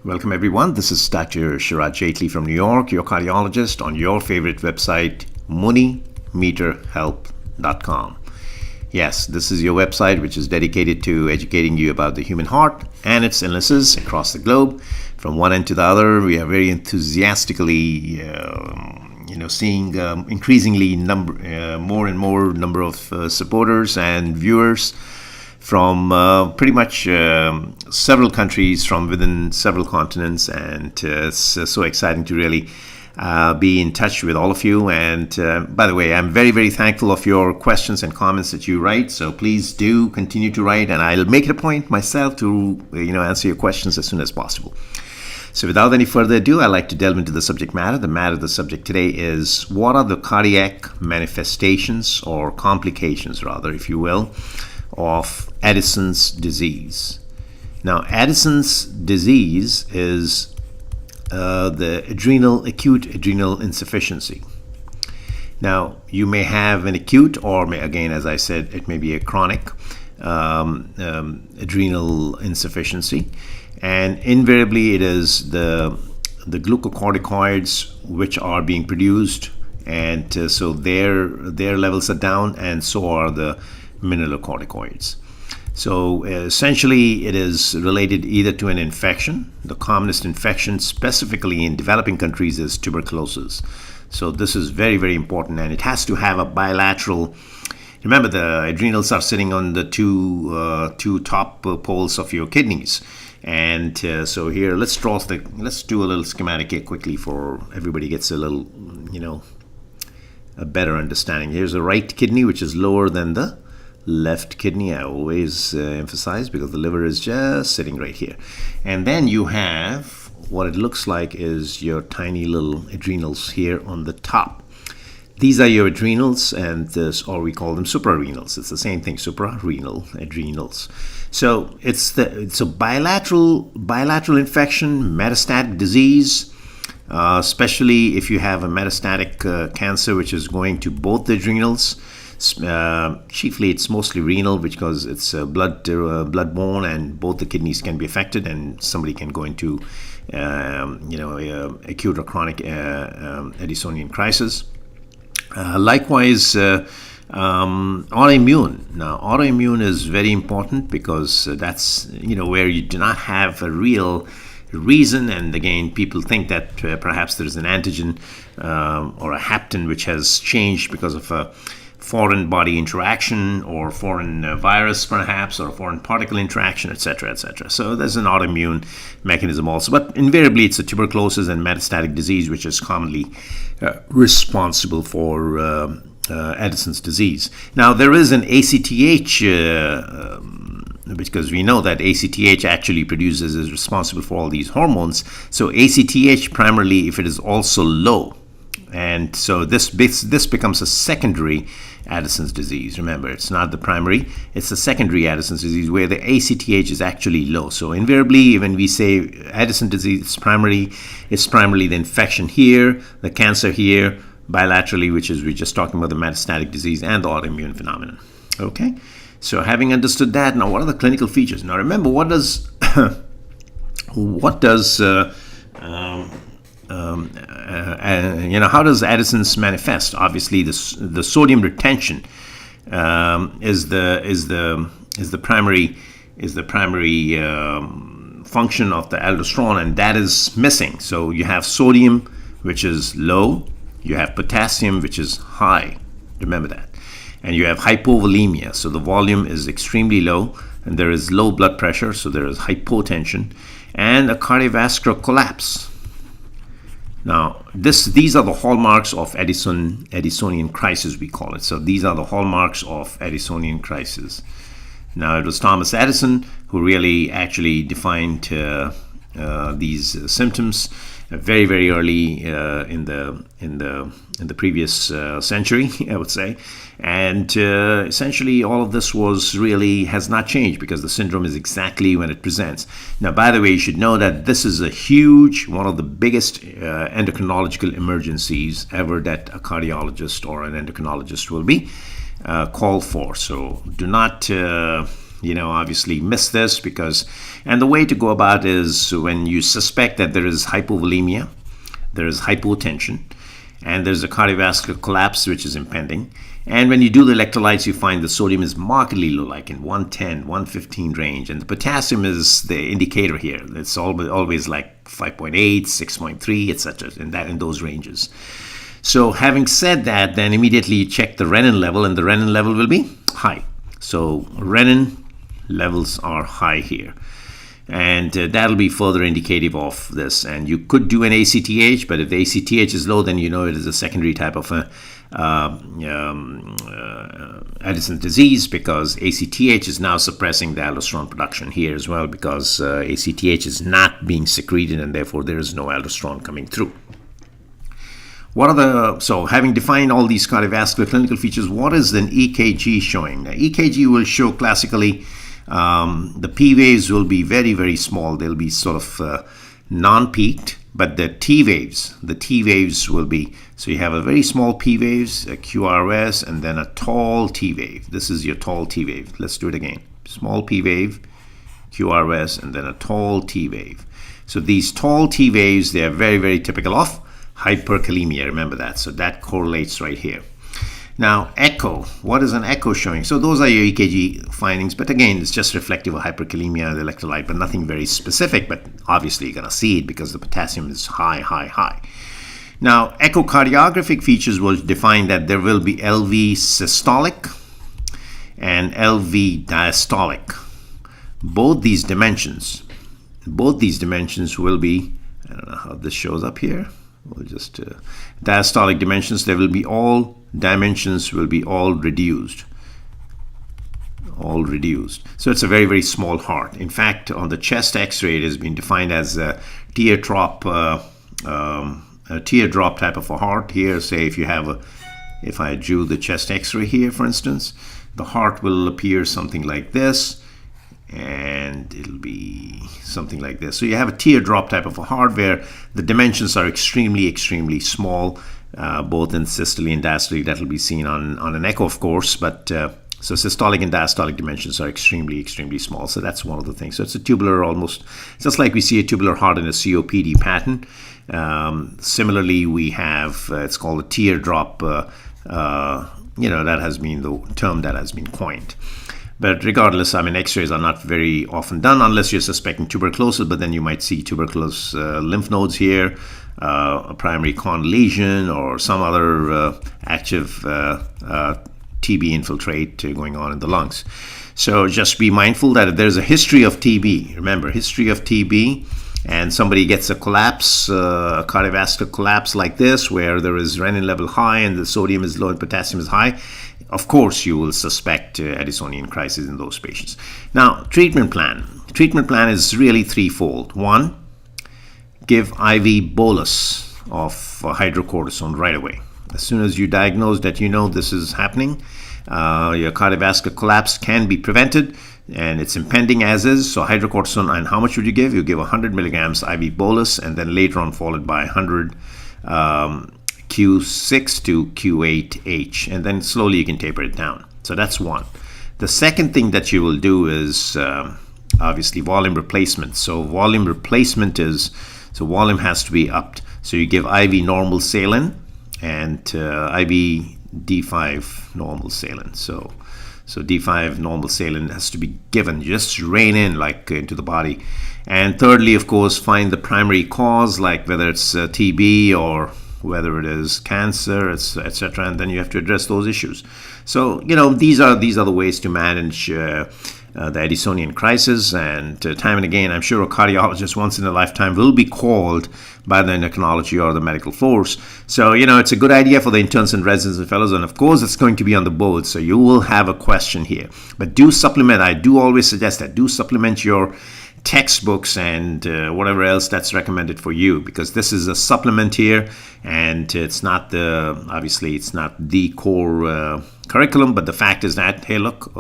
Welcome everyone. This is Dr. Sharad Jaitly from New York, your cardiologist on your favorite website, MuniMeterHealth.com. Yes, this is your website which is dedicated to educating you about the human heart and its illnesses across the globe. From one end to the other, we are very enthusiastically seeing increasingly more and more number of supporters and viewers from pretty much several countries from within several continents, and it's so exciting to really be in touch with all of you. And by the way, I'm very, very thankful of your questions and comments that you write, so please do continue to write, and I'll make it a point myself to answer your questions as soon as possible. So without any further ado, I'd like to delve into the subject matter. The subject today is, what are the cardiac manifestations, or complications rather, if you will, of Addison's disease? Now, Addison's disease is the acute adrenal insufficiency. Now, you may have an acute, or again, as I said, it may be a chronic adrenal insufficiency. And invariably, it is the glucocorticoids which are being produced, and so their levels are down, and so are the mineralocorticoids. So essentially, it is related either to an infection. The commonest infection, specifically in developing countries, is tuberculosis. So this is very, very important, and it has to have a bilateral. Remember, the adrenals are sitting on the two top poles of your kidneys. And so here, let's do a little schematic here quickly for everybody gets a little, a better understanding. Here's the right kidney, which is lower than the left kidney. I always emphasize, because the liver is just sitting right here. And then you have what it looks like is your tiny little adrenals here on the top. These are your adrenals, or we call them suprarenals. It's the same thing, suprarenal adrenals. So it's a bilateral infection, metastatic disease, especially if you have a metastatic cancer which is going to both the adrenals. Chiefly, it's mostly renal, because it's blood-borne, and both the kidneys can be affected, and somebody can go into acute or chronic Addisonian crisis. Likewise, autoimmune. Now, autoimmune is very important, because that's where you do not have a real reason, and again, people think that perhaps there's an antigen or a hapten which has changed because of a foreign body interaction, or foreign virus perhaps, or foreign particle interaction, etc., etc. So there's an autoimmune mechanism also, but invariably it's a tuberculosis and metastatic disease which is commonly responsible for Addison's disease. Now, there is an ACTH, because we know that ACTH actually is responsible for all these hormones. So ACTH primarily, if it is also low, and so this becomes a secondary Addison's disease. Remember, it's not the primary, it's the secondary Addison's disease, where the ACTH is actually low. So invariably, when we say Addison disease, it's primarily the infection here, the cancer here, bilaterally, which is, we're just talking about the metastatic disease and the autoimmune phenomenon. Okay, so having understood that, now what are the clinical features? Now remember, how does Addison's manifest? Obviously, the sodium retention is the primary function of the aldosterone, and that is missing. So you have sodium, which is low. You have potassium, which is high. Remember that. And you have hypovolemia. So the volume is extremely low, and there is low blood pressure. So there is hypotension and a cardiovascular collapse. Now, these are the hallmarks of Addisonian crisis, we call it. So these are the hallmarks of Addisonian crisis. Now, it was Thomas Addison who really actually defined these symptoms very, very early in the previous century, I would say. And essentially, all of this has not changed, because the syndrome is exactly when it presents. Now, by the way, you should know that this is one of the biggest endocrinological emergencies ever that a cardiologist or an endocrinologist will be called for. So do not obviously miss this and the way to go about is when you suspect that there is hypovolemia, there is hypotension, and there's a cardiovascular collapse which is impending. And when you do the electrolytes, you find the sodium is markedly low, like in 110, 115 range. And the potassium is the indicator here. It's always like 5.8, 6.3, etc. in those ranges. So having said that, then immediately you check the renin level, and the renin level will be high. So renin levels are high here. And that'll be further indicative of this. And you could do an ACTH, but if the ACTH is low, then you know it is a secondary type of Addison's disease, because ACTH is now suppressing the aldosterone production here as well, because ACTH is not being secreted, and therefore there is no aldosterone coming through. So having defined all these cardiovascular clinical features, what is an EKG showing? Now, EKG will show classically the P waves will be very, very small. They'll be sort of non-peaked, but the T waves will be, so you have a very small P waves, a QRS, and then a tall T wave. This is your tall T wave. Let's do it again. Small P wave, QRS, and then a tall T wave. So these tall T waves, they are very, very typical of hyperkalemia. Remember that. So that correlates right here. Now, echo. What is an echo showing? So those are your EKG findings, but again, it's just reflective of hyperkalemia, the electrolyte, but nothing very specific. But obviously, you're going to see it because the potassium is high, high, high. Now, echocardiographic features will define that there will be LV systolic and LV diastolic. Both these dimensions will be, I don't know how this shows up here. We'll just diastolic dimensions. There will be dimensions will be all reduced. So it's a very, very small heart. In fact, on the chest X-ray, it has been defined as a teardrop type of a heart. Here, say if I drew the chest X-ray here, for instance, the heart will appear something like this, and it'll be something like this. So you have a teardrop type of a heart where the dimensions are extremely, extremely small, both in systole and diastole. That will be seen on an echo, of course, but so systolic and diastolic dimensions are extremely, extremely small. So that's one of the things. So it's a tubular, almost just like we see a tubular heart in a COPD pattern. Similarly, we have it's called a teardrop. That has been the term that has been coined. But regardless, X-rays are not very often done unless you're suspecting tuberculosis, but then you might see tuberculous lymph nodes here, a primary con lesion, or some other active TB infiltrate going on in the lungs. So just be mindful that if there's a history of TB, remember, history of TB, and somebody gets a collapse, a cardiovascular collapse like this, where there is renin level high and the sodium is low and potassium is high, of course you will suspect Addisonian crisis in those patients. Now, treatment plan. Treatment plan is really threefold. One, give IV bolus of hydrocortisone right away. As soon as you diagnose that this is happening, your cardiovascular collapse can be prevented, and it's impending as is. So hydrocortisone, and how much would you give? You give 100 milligrams IV bolus, and then later on followed by 100 Q6 to Q8H, and then slowly you can taper it down. So that's one. The second thing that you will do is obviously volume replacement. So volume replacement volume has to be upped. So you give IV normal saline and IV D5 normal saline. So D5 normal saline has to be given, just drain in into the body. And thirdly, of course, find the primary cause, like whether it's TB or whether it is cancer, etc., and then you have to address those issues. So these are the ways to manage the Addisonian crisis. And time and again, I'm sure a cardiologist once in a lifetime will be called by the endocrinology or the medical force. So it's a good idea for the interns and residents and fellows, and of course it's going to be on the board, so you will have a question here. But do supplement. I do always suggest that. Do supplement your textbooks and whatever else that's recommended for you, because this is a supplement here, and it's not the core curriculum. But the fact is that, hey, look,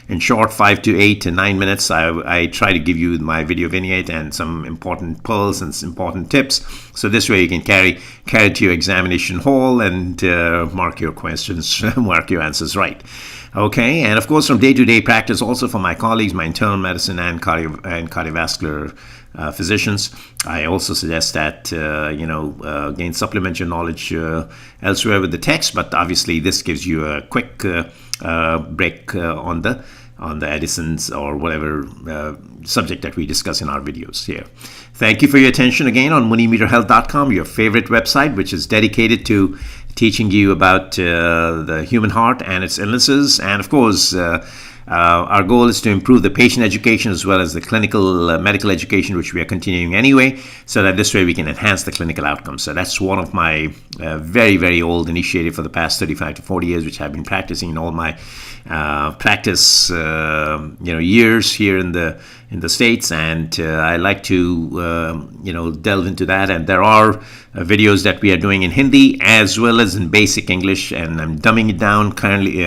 in short 5 to 8 to 9 minutes, I try to give you my video vignette and some important pearls and some important tips, so this way you can carry it to your examination hall and mark your questions, mark your answers right. Okay, and of course from day-to-day practice also for my colleagues, my internal medicine and cardiovascular physicians, I also suggest that again, supplement your knowledge elsewhere with the text, but obviously this gives you a quick break on the Addisons or whatever subject that we discuss in our videos here. Thank you for your attention again on MuniMeterHealth.com, your favorite website, which is dedicated to teaching you about the human heart and its illnesses. And of course, our goal is to improve the patient education as well as the clinical medical education, which we are continuing anyway, so that this way we can enhance the clinical outcomes. So that's one of my very, very old initiative for the past 35 to 40 years, which I've been practicing in all my practice years here in the States, and I like to delve into that. And there are videos that we are doing in Hindi as well as in basic English, and I'm dumbing it down currently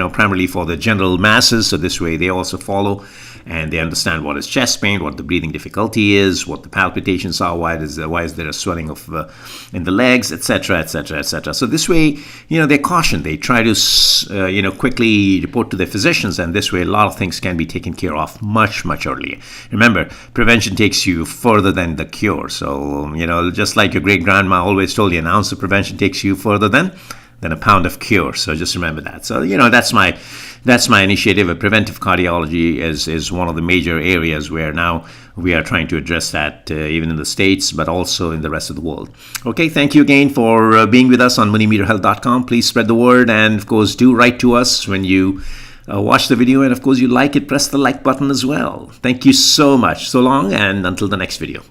primarily for the general masses, so this way they also follow and they understand what is chest pain, what the breathing difficulty is, what the palpitations are, why is there a swelling of in the legs, etc., etc., etc. So this way, they're cautioned. They try to quickly report to their physicians, and this way a lot of things can be taken care of much, much earlier. Remember, prevention takes you further than the cure. So just like your great grandma always told you, an ounce of prevention takes you further than a pound of cure. So just remember that. So that's my initiative. Preventive cardiology is one of the major areas where now we are trying to address that even in the States, but also in the rest of the world. Okay, thank you again for being with us on MuniMeterHealth.com. Please spread the word, and of course do write to us when you watch the video, and of course you like it, press the like button as well. Thank you so much. So long, and until the next video.